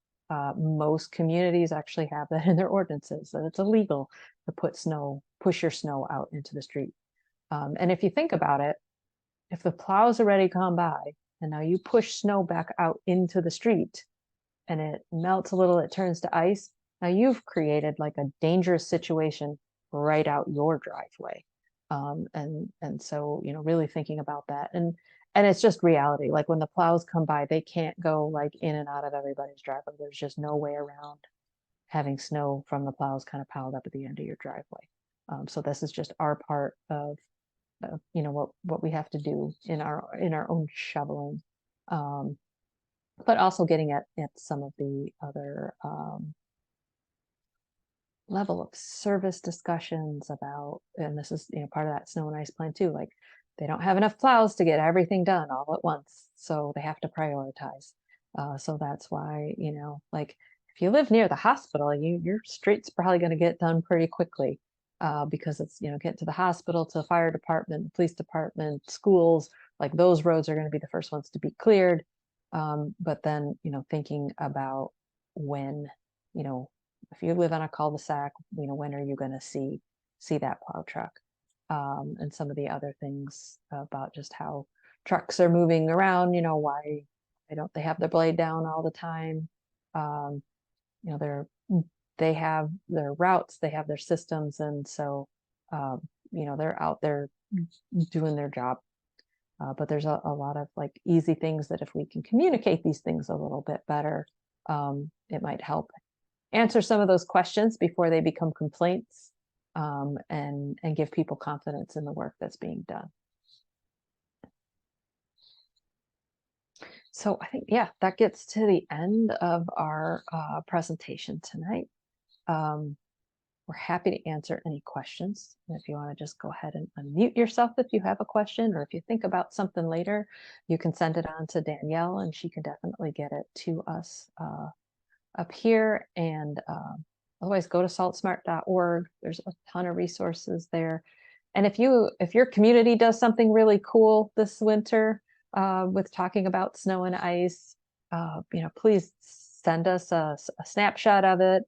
Most communities actually have that in their ordinances, that it's illegal to push your snow out into the street. And if you think about it, if the plow's already gone by and now you push snow back out into the street and it melts a little, it turns to ice, now you've created like a dangerous situation right out your driveway. And so, really thinking about that. And it's just reality. Like when the plows come by, they can't go like in and out of everybody's driveway. There's just no way around having snow from the plows kind of piled up at the end of your driveway. So this is just our part of what we have to do in our own shoveling, but also getting at some of the other level of service discussions about, and this is part of that snow and ice plan too, like they don't have enough plows to get everything done all at once, so they have to prioritize. So that's why, like if you live near the hospital, your street's probably going to get done pretty quickly. Because it's, get to the hospital, to the fire department, police department, schools, like those roads are going to be the first ones to be cleared. But then, thinking about when, if you live on a cul-de-sac, when are you going to see that plow truck? And some of the other things about just how trucks are moving around, why don't they have their blade down all the time? They have their routes, they have their systems, and so they're out there doing their job. But there's a lot of like easy things that if we can communicate these things a little bit better, it might help answer some of those questions before they become complaints, and give people confidence in the work that's being done. So I think, yeah, that gets to the end of our presentation tonight. We're happy to answer any questions. And if you want to just go ahead and unmute yourself if you have a question, or if you think about something later, you can send it on to Danielle and she can definitely get it to us up here. And otherwise go to saltsmart.org. There's a ton of resources there. And if your community does something really cool this winter with talking about snow and ice, please send us a snapshot of it.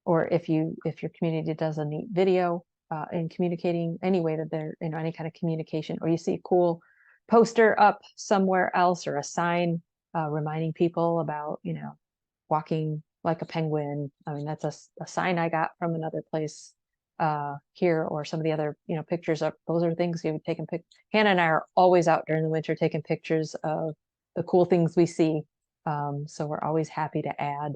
Or if your community does a neat video in communicating any way that they're, any kind of communication, or you see a cool poster up somewhere else or a sign reminding people about, walking like a penguin. I mean, that's a sign I got from another place here, or some of the other, pictures of, those are things you've taken. Hannah and I are always out during the winter taking pictures of the cool things we see. So we're always happy to add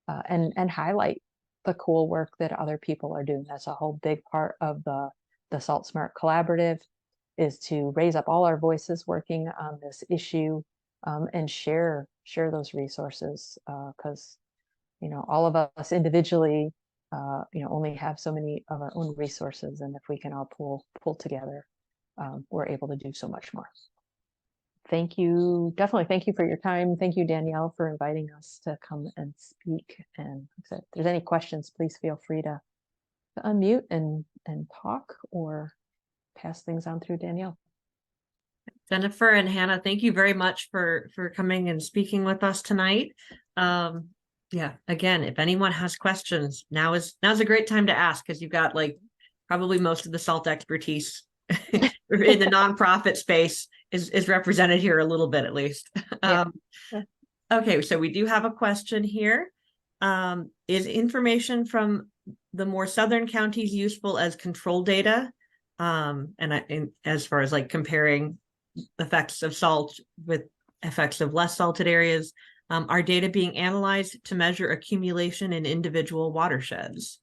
and highlight the cool work that other people are doing. That's a whole big part of the Salt Smart Collaborative, is to raise up all our voices working on this issue and share those resources, because all of us individually only have so many of our own resources, and if we can all pull together, we're able to do so much more. Definitely thank you for your time. Thank you, Danielle, for inviting us to come and speak. And if there's any questions, please feel free to unmute and talk, or pass things on through Danielle. Jennifer and Hannah, thank you very much for coming and speaking with us tonight. Yeah, again, if anyone has questions, now's a great time to ask, because you've got probably most of the salt expertise in the nonprofit space is represented here a little bit, at least. Yeah. Okay, so we do have a question here. Is information from the more southern counties useful as control data? And as far as comparing effects of salt with effects of less salted areas, are data being analyzed to measure accumulation in individual watersheds?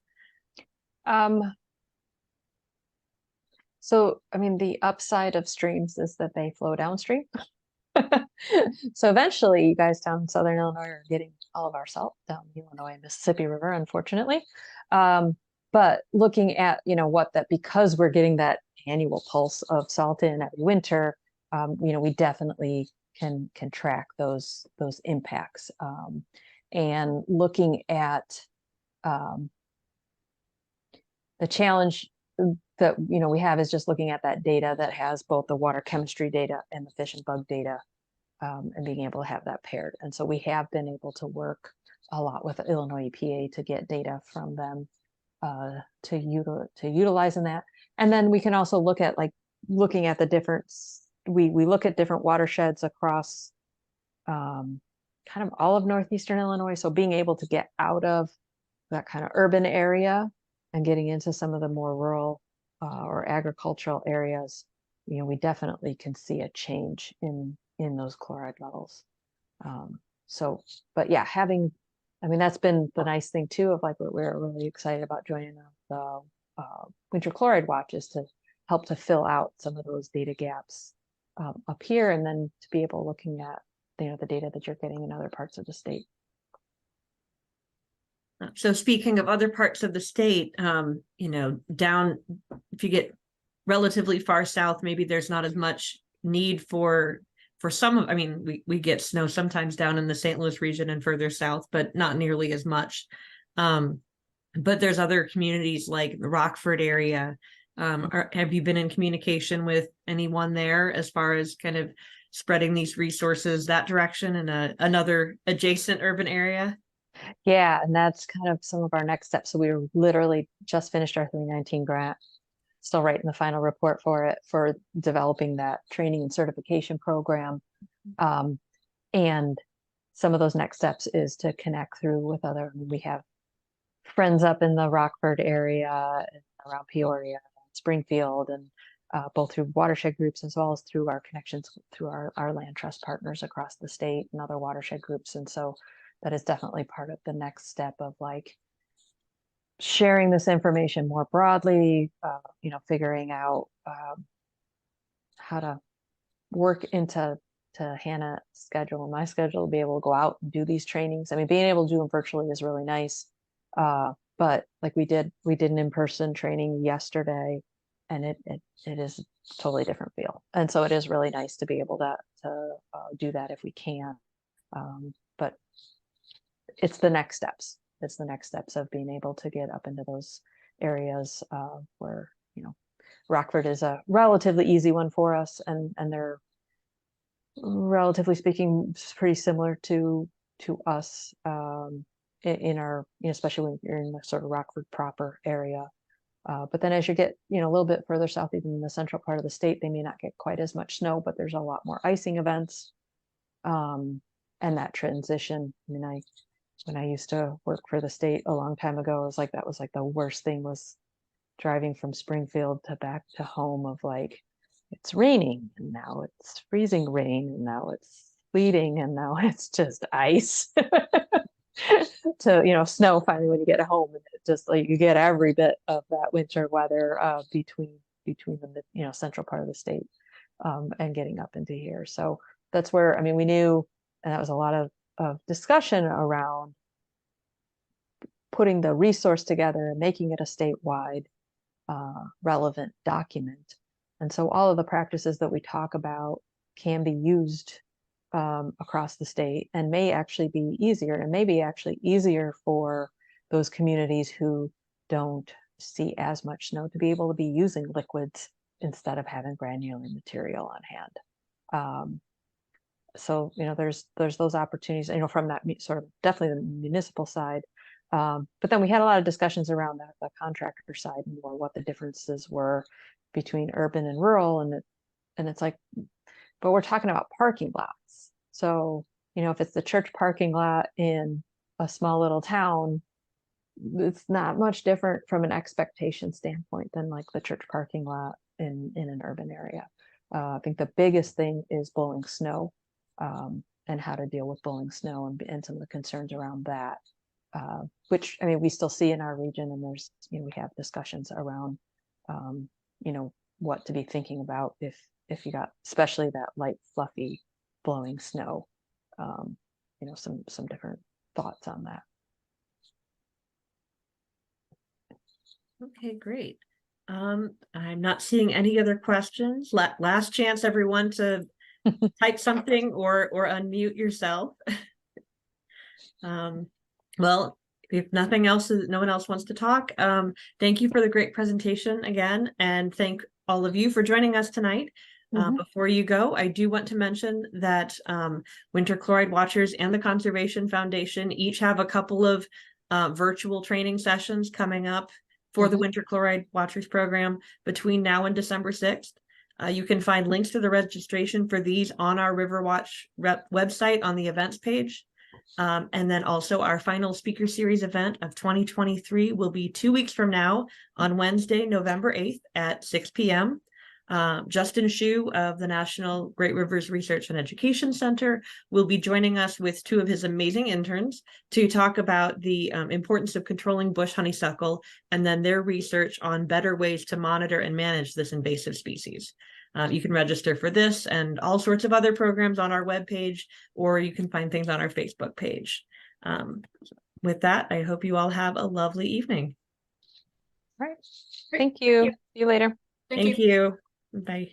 So, I mean, the upside of streams is that they flow downstream. So eventually you guys down in Southern Illinois are getting all of our salt down the Illinois and Mississippi River, unfortunately. But looking at, because we're getting that annual pulse of salt in every winter, we definitely can track those impacts. And looking at the challenge that we have is just looking at that data that has both the water chemistry data and the fish and bug data, and being able to have that paired. And so we have been able to work a lot with Illinois EPA to get data from them to utilize in that. And then we can also look at looking at the different, we look at different watersheds across kind of all of northeastern Illinois. So being able to get out of that kind of urban area and getting into some of the more rural or agricultural areas, we definitely can see a change in those chloride levels. But yeah, that's been the nice thing too of what we're really excited about joining the Winter Chloride Watch, is to help to fill out some of those data gaps up here, and then to be able looking at the data that you're getting in other parts of the state. So speaking of other parts of the state, down, if you get relatively far south, maybe there's not as much need for some of, we get snow sometimes down in the St. Louis region and further south, but not nearly as much. But there's other communities like the Rockford area. Have you been in communication with anyone there as far as kind of spreading these resources that direction in another adjacent urban area? Yeah, and that's kind of some of our next steps. So we were literally just finished our 319 grant, still writing the final report for it, for developing that training and certification program. And some of those next steps is to connect through with we have friends up in the Rockford area, around Peoria, Springfield, and both through watershed groups as well as through our connections through our land trust partners across the state and other watershed groups. And so that is definitely part of the next step of sharing this information more broadly, figuring out how to work into Hannah's schedule and my schedule to be able to go out and do these trainings. Being able to do them virtually is really nice. But we did an in-person training yesterday, and it is a totally different feel. And so it is really nice to be able to do that if we can. But it's the next steps. is the next steps of being able to get up into those areas where, you know, Rockford is a relatively easy one for us, and they're relatively speaking pretty similar to us in our, you know, especially when you're in the sort of Rockford proper area. But then as you get, you know, a little bit further south, even in the central part of the state, they may not get quite as much snow, but there's a lot more icing events. And that transition, I mean, when I used to work for the state a long time ago, it was like, that was like the worst thing, was driving from Springfield to back to home, of like, it's raining and now it's freezing rain and now it's sleeting and now it's just ice. To, you know, snow finally when you get home, and it just like you get every bit of that winter weather between the, you know, central part of the state and getting up into here. So that's where, I mean, we knew, and that was a lot of discussion around putting the resource together and making it a statewide relevant document. And so all of the practices that we talk about can be used across the state, and may actually be easier, and maybe actually easier for those communities who don't see as much snow, to be able to be using liquids instead of having granular material on hand. So, you know, there's those opportunities, you know, from that sort of definitely the municipal side. But then we had a lot of discussions around the contractor side, and more what the differences were between urban and rural, and it's like, but we're talking about parking lots. So, you know, if it's the church parking lot in a small little town, it's not much different from an expectation standpoint than like the church parking lot in an urban area. I think the biggest thing is blowing snow, and how to deal with blowing snow, and some of the concerns around that, which, I mean, we still see in our region, and there's, you know, we have discussions around, you know, what to be thinking about if you got, especially that light fluffy blowing snow. You know, some different thoughts on that. Okay, great. I'm not seeing any other questions. Last chance, everyone, to type something or unmute yourself. Well, if nothing else, no one else wants to talk. Thank you for the great presentation again, and thank all of you for joining us tonight. Before you go, I do want to mention that Winter Chloride Watchers and the Conservation Foundation each have a couple of virtual training sessions coming up for the Winter Chloride Watchers program between now and December 6th. You can find links to the registration for these on our RiverWatch website on the events page. And then also our final speaker series event of 2023 will be 2 weeks from now on Wednesday, November 8th at 6 p.m. Justin Shu of the National Great Rivers Research and Education Center will be joining us with 2 of his amazing interns to talk about the importance of controlling bush honeysuckle, and then their research on better ways to monitor and manage this invasive species. You can register for this and all sorts of other programs on our webpage, or you can find things on our Facebook page. With that, I hope you all have a lovely evening. All right. Thank you. See you later. Thank you. Bye.